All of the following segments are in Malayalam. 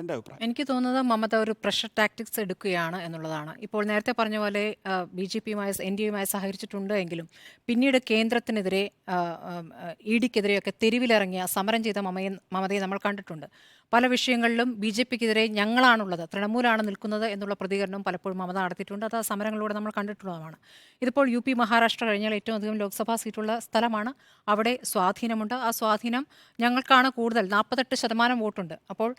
എൻ്റെ അഭിപ്രായം. എനിക്ക് തോന്നുന്നത് മമത ഒരു പ്രഷർ ടാക്ടിക്സ് എടുക്കുകയാണ് എന്നുള്ളതാണ്. ഇപ്പോൾ നേരത്തെ പറഞ്ഞ പോലെ ബി ജെ പിയുമായി എൻ ഡി എയുമായി സഹകരിച്ചിട്ടുണ്ട് എങ്കിലും പിന്നീട് കേന്ദ്രത്തിനെതിരെ ഇ ഡിക്കെതിരെയൊക്കെ തെരുവിലിറങ്ങിയ സമരം ചെയ്ത മമതയെ നമ്മൾ കണ്ടിട്ടുണ്ട്. പല വിഷയങ്ങളിലും ബി ജെ പിക്കെതിരെ ഞങ്ങളാണുള്ളത്, തൃണമൂലാണ് നിൽക്കുന്നത് എന്നുള്ള പ്രതികരണം പലപ്പോഴും മമത നടത്തിയിട്ടുണ്ട്. അത് ആ സമരങ്ങളിലൂടെ നമ്മൾ കണ്ടിട്ടുള്ളതാണ്. ഇതിപ്പോൾ യു പി മഹാരാഷ്ട്ര കഴിഞ്ഞാൽ ഏറ്റവും അധികം ലോക്സഭാ സീറ്റുള്ള സ്ഥലമാണ്. അവിടെ സ്വാധീനമുണ്ട്. ആ സ്വാധീനം ഞങ്ങൾക്കാണ് കൂടുതൽ, 48% വോട്ടുണ്ട്. അപ്പോൾ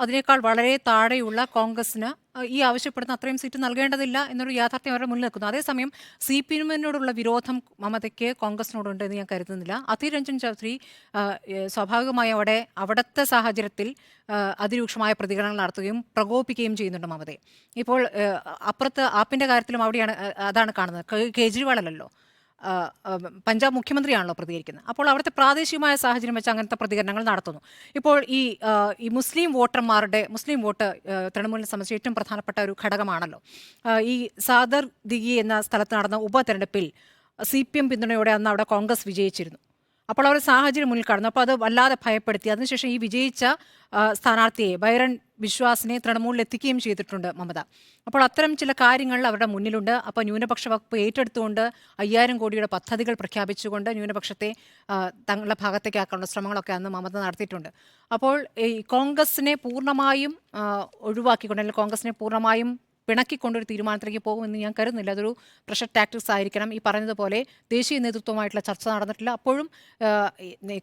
അതിനേക്കാൾ വളരെ താഴെയുള്ള കോൺഗ്രസിന് ഈ ആവശ്യപ്പെടുന്ന അത്രയും സീറ്റ് നൽകേണ്ടതില്ല എന്നൊരു യാഥാർത്ഥ്യം അവരുടെ മുന്നിൽ നിൽക്കുന്നു. അതേസമയം സി പി എമ്മിനോടുള്ള വിരോധം മമതയ്ക്ക് കോൺഗ്രസിനോടുണ്ട് എന്ന് ഞാൻ കരുതുന്നില്ല. അധീർ രഞ്ജൻ ചൗധരി സ്വാഭാവികമായി അവിടുത്തെ സാഹചര്യത്തിൽ അതിരൂക്ഷമായ പ്രതികരണങ്ങൾ നടത്തുകയും പ്രകോപിക്കുകയും ചെയ്യുന്നുണ്ട് മമതയെ. ഇപ്പോൾ അപ്പുറത്ത് ആപ്പിൻ്റെ കാര്യത്തിലും അവിടെയാണ് അതാണ് കാണുന്നത്. കേജ്രിവാൾ അല്ലല്ലോ, പഞ്ചാബ് മുഖ്യമന്ത്രിയാണല്ലോ പ്രതികരിക്കുന്നത്. അപ്പോൾ അവിടുത്തെ പ്രാദേശികമായ സാഹചര്യം വെച്ച് അങ്ങനത്തെ പ്രതികരണങ്ങൾ നടത്തുന്നു. ഇപ്പോൾ ഈ മുസ്ലിം വോട്ട് തൃണമൂലിനെ സംബന്ധിച്ച് ഏറ്റവും പ്രധാനപ്പെട്ട ഒരു ഘടകമാണല്ലോ. ഈ സാദർ ദിഗി എന്ന സ്ഥലത്ത് നടന്ന ഉപതെരഞ്ഞെടുപ്പിൽ CPM പിന്തുണയോടെ അന്ന് അവിടെ കോൺഗ്രസ് വിജയിച്ചിരുന്നു. അപ്പോൾ അവർ സാഹചര്യം മുന്നിൽ കടന്നു. അപ്പോൾ അത് വല്ലാതെ ഭയപ്പെടുത്തി. അതിനുശേഷം ഈ വിജയിച്ച സ്ഥാനാർത്ഥിയെ ബൈരൺ വിശ്വാസിനെ തൃണമൂലിൽ എത്തിക്കുകയും ചെയ്തിട്ടുണ്ട് മമത. അപ്പോൾ അത്തരം ചില കാര്യങ്ങൾ അവരുടെ മുന്നിലുണ്ട്. അപ്പോൾ ന്യൂനപക്ഷ വകുപ്പ് ഏറ്റെടുത്തുകൊണ്ട് 5000 കോടിയുടെ പദ്ധതികൾ പ്രഖ്യാപിച്ചുകൊണ്ട് ന്യൂനപക്ഷത്തെ തങ്ങളുടെ ഭാഗത്തേക്കാക്കാനുള്ള ശ്രമങ്ങളൊക്കെ അന്ന് മമത നടത്തിയിട്ടുണ്ട്. അപ്പോൾ ഈ കോൺഗ്രസിനെ പൂർണ്ണമായും ഒഴിവാക്കിക്കൊണ്ട്, അല്ലെങ്കിൽ കോൺഗ്രസിനെ പൂർണ്ണമായും പിണക്കിക്കൊണ്ടൊരു തീരുമാനത്തിലേക്ക് പോകുമെന്ന് ഞാൻ കരുതുന്നില്ല. അതൊരു പ്രഷർ ടാക്ടിക്സ് ആയിരിക്കണം. ഈ പറഞ്ഞതുപോലെ ദേശീയ നേതൃത്വമായിട്ടുള്ള ചർച്ച നടന്നിട്ടില്ല. അപ്പോഴും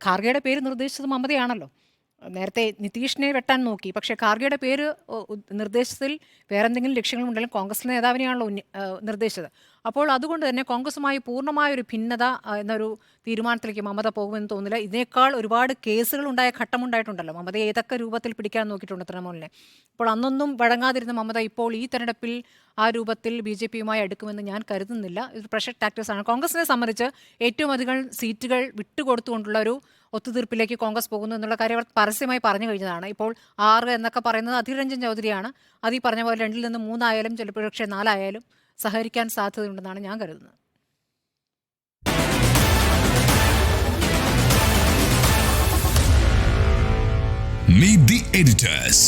ഖാർഗെയുടെ പേര് നിർദ്ദേശിച്ചത് മമതയാണല്ലോ. നേരത്തെ നിതീഷിനെ വെട്ടാൻ നോക്കി, പക്ഷേ ഖാർഗെയുടെ പേര് നിർദ്ദേശത്തിൽ വേറെ എന്തെങ്കിലും ലക്ഷ്യങ്ങളുണ്ടെങ്കിലും കോൺഗ്രസ് നേതാവിനെയാണല്ലോ നിർദ്ദേശിച്ചത്. അപ്പോൾ അതുകൊണ്ട് തന്നെ കോൺഗ്രസുമായി പൂർണ്ണമായൊരു ഭിന്നത എന്നൊരു തീരുമാനത്തിലേക്ക് മമത പോകുമെന്ന് തോന്നുന്നില്ല. ഇതിനേക്കാൾ ഒരുപാട് കേസുകളുണ്ടായ ഘട്ടമുണ്ടായിട്ടുണ്ടല്ലോ. മമത ഏതൊക്കെ രൂപത്തിൽ പിടിക്കാൻ നോക്കിയിട്ടുണ്ട് തൃണമൂലിനെ. അപ്പോൾ അന്നൊന്നും വഴങ്ങാതിരുന്ന മമത ഇപ്പോൾ ഈ തെരഞ്ഞെടുപ്പിൽ ആ രൂപത്തിൽ ബി ജെ പിയുമായി അടുക്കുമെന്ന് ഞാൻ കരുതുന്നില്ല. ഇത് പ്രഷർ ടാക്ടിക്സ് ആണ്. കോൺഗ്രസിനെ സംബന്ധിച്ച് ഏറ്റവും അധികം സീറ്റുകൾ വിട്ടുകൊടുത്തുകൊണ്ടുള്ള ഒരു ഒത്തുതീർപ്പിലേക്ക് കോൺഗ്രസ് പോകുന്നു എന്നുള്ള കാര്യം അവർ പരസ്യമായി പറഞ്ഞു കഴിഞ്ഞതാണ്. ഇപ്പോൾ 6 എന്നൊക്കെ പറയുന്നത് അധീർ രഞ്ജൻ ചൗധരിയാണ്. അത് ഈ പറഞ്ഞ പോലെ 2ൽ നിന്ന് 3 ആയാലും ചിലപ്പോൾ പക്ഷേ 4 ആയാലും സഹകരിക്കാൻ സാധ്യതയുണ്ടെന്നാണ് ഞാൻ കരുതുന്നത്. Meet the editors.